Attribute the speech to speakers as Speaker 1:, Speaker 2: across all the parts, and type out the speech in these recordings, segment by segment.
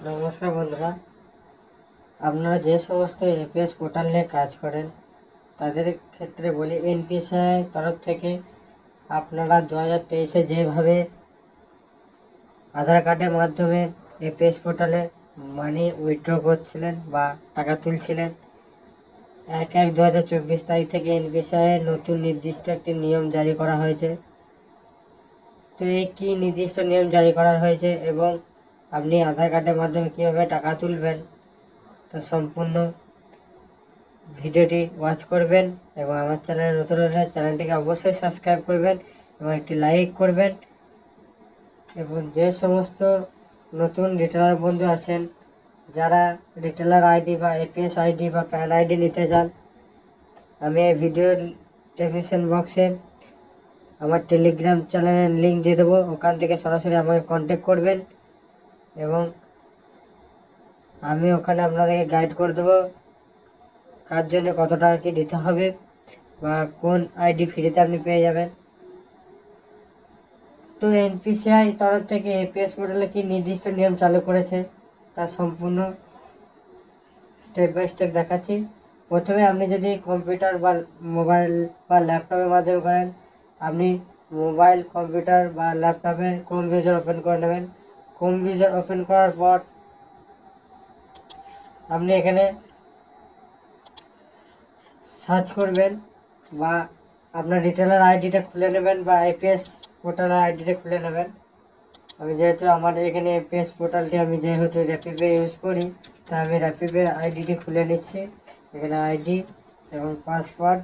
Speaker 1: নমস্কার বন্ধুরা, আপনারা যে সমস্ত এপিএস পোর্টাল নিয়ে কাজ করেন তাদের ক্ষেত্রে বলি, এনপিসিআই তরফ থেকে আপনারা 2023-এ যেভাবে আধার কার্ডের মাধ্যমে এপিএস পোর্টালে মানি উইথড্র করছিলেন বা টাকা তুলছিলেন, 1/1/2024 তারিখ থেকে এনপিসিআই নতুন নির্দিষ্ট একটি নিয়ম জারি করা হয়েছে। তো এই কী নির্দিষ্ট নিয়ম জারি করা হয়েছে এবং আপনি আধার কার্ডের মাধ্যমে কীভাবে টাকা তুলবেন তা সম্পূর্ণ ভিডিওটি ওয়াচ করবেন এবং আমার চ্যানেলে নতুন হলে চ্যানেলটিকে অবশ্যই সাবস্ক্রাইব করবেন এবং একটি লাইক করবেন। এবং যে সমস্ত নতুন রিটেলার বন্ধু আছেন যারা রিটেলার আইডি বা এপিএস আইডি বা প্যান আইডি নিতে চান, আমি এই ভিডিওর ডেসক্রিপশন বক্সে আমার টেলিগ্রাম চ্যানেলের লিঙ্ক দিয়ে দেবো, ওখান থেকে সরাসরি আমাকে কন্ট্যাক্ট করবেন এবং আমি ওখানে আপনাদেরকে গাইড করে দেবো কার জন্য কত টাকা কি দিতে হবে বা কোন আইডি ফ্রিতে আপনি পেয়ে যাবেন। তো এনপিসিআই তরফ থেকে এপিএস পোর্টালে কি নির্দিষ্ট নিয়ম চালু করেছে তার সম্পূর্ণ স্টেপ বাই স্টেপ দেখাচ্ছি। প্রথমে আপনি যদি কম্পিউটার বা মোবাইল বা ল্যাপটপের মাধ্যমে করেন, আপনি মোবাইল, কম্পিউটার বা ল্যাপটপে ক্রোম ব্রাউজার ওপেন করে নেবেন। ক্রোম ব্রাউজার ওপেন করার পর আপনি এখানে সার্চ করবেন বা আপনার রিটেলার আইডিটা খুলে নেবেন বা এপিএস পোর্টালের আইডিটা খুলে নেবেন। আমি যেহেতু আমার এখানে এপিএস পোর্টালটি আমি যেহেতু র্যাপিডপে ইউজ করি, তাই আমি র্যাপিডপে আইডিটি খুলে নিচ্ছি। এখানে আইডি এবং পাসওয়ার্ড,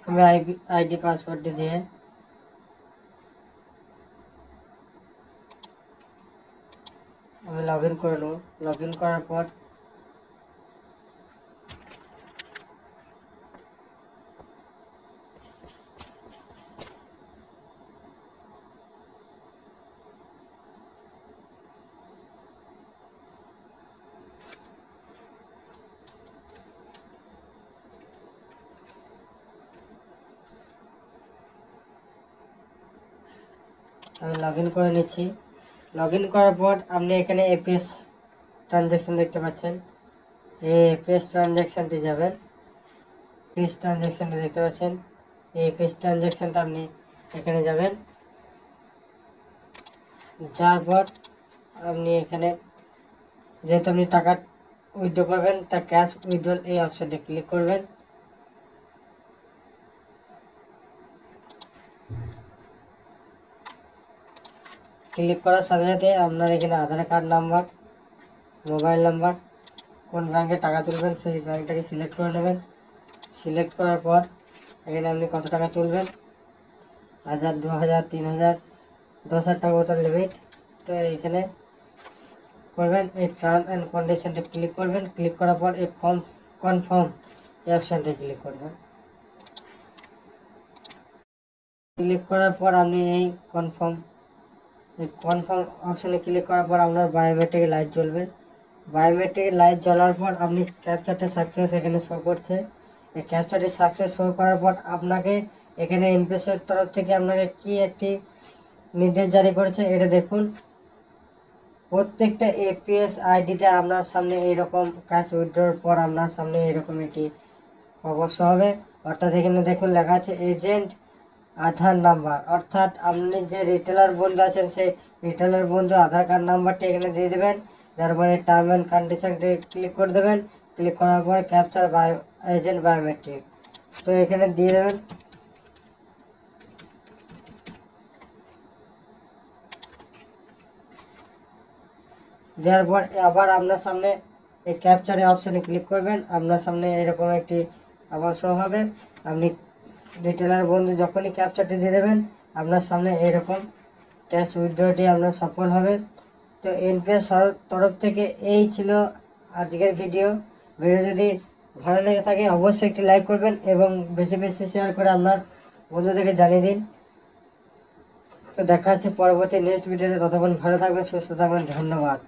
Speaker 1: আমি আইডি পাসওয়ার্ডটি দিয়ে আমি লগ ইন করে নেব। লগ ইন করার পর আমি লগ ইন করে নিচ্ছি। লগ ইন করার পর আপনি এখানে এপিএস ট্রানজ্যাকশান দেখতে পাচ্ছেন, এই এপিএস ট্রানজ্যাকশানটি যাবেন। এপিএস ট্রানজ্যাকশানটি দেখতে পাচ্ছেন, এই এপিএস ট্রানজ্যাকশানটা আপনি এখানে যাবেন। যাওয়ার পর আপনি এখানে যেহেতু আপনি টাকা উইথড্র করবেন, তা ক্যাশ উইথড্রল এই অপশানটি ক্লিক করবেন। ক্লিক করার সাথে সাথে আপনার এখানে আধার কার্ড নাম্বার, মোবাইল নাম্বার, কোন ব্যাংকে টাকা তুলবেন সেই ব্যাংকটাকে সিলেক্ট করে নেবেন। সিলেক্ট করার পর এখানে আপনি কত টাকা তুলবেন, 1000, 2000, 3000, 10,000 টাকা মতো লিমিট। তো এখানে করবেন এই টার্ম অ্যান্ড কন্ডিশনটা ক্লিক করবেন। ক্লিক করার পর এই কনফার্ম এই অপশানটা ক্লিক করবেন। ক্লিক করার পর আপনি এই কনফার্ম অপশানে ক্লিক করার পর আপনার বায়োমেট্রিক লাইট জ্বলবে। বায়োমেট্রিক লাইট জ্বলার পর আপনি ক্যাপচারটা সাকসেস এখানে শো করছে। এই ক্যাপচারটি সাকসেস শো করার পর আপনাকে এখানে এনপিসিআই তরফ থেকে আপনাকে কি একটি নির্দেশ জারি করেছে এটা দেখুন। প্রত্যেকটা এপিএস আইডিতে আপনার সামনে এইরকম ক্যাশ উইথড্রর পর আপনার সামনে এরকম একটি অবশ্য হবে। অর্থাৎ এখানে দেখুন লেখা আছে এজেন্ট আধার নাম্বার, অর্থাৎ আপনি যে রিটেলার বন্ধু আছেন সেই রিটেলার বন্ধু আধার কার্ড নাম্বারটি এখানে দিয়ে দেবেন। তারপরে টার্ম অ্যান্ড কন্ডিশনটি ক্লিক করে দেবেন। ক্লিক করার পর ক্যাপচার এজেন্ট বায়োমেট্রিক, তো এখানে দিয়ে দেবেন। দেওয়ার পর আবার আপনার সামনে এই ক্যাপচারের অপশানে ক্লিক করবেন। আপনার সামনে এরকম একটি আবার শো হবে। আপনি রিটেলার বন্ধু যখনই ক্যাপচারটি দিয়ে দেবেন আপনার সামনে এরকম ক্যাশ উইথড্রটি আপনার সফল হবে। তো এনপিএস তরফ থেকে এই ছিল আজকের ভিডিও। যদি ভালো লেগে থাকে অবশ্যই একটি লাইক করবেন এবং বেশি বেশি শেয়ার করে আপনার বন্ধুদেরকে জানিয়ে দিন। তো দেখা হচ্ছে পরবর্তী নেক্সট ভিডিওতে। ততক্ষণ ভালো থাকবেন, সুস্থ থাকবেন, ধন্যবাদ।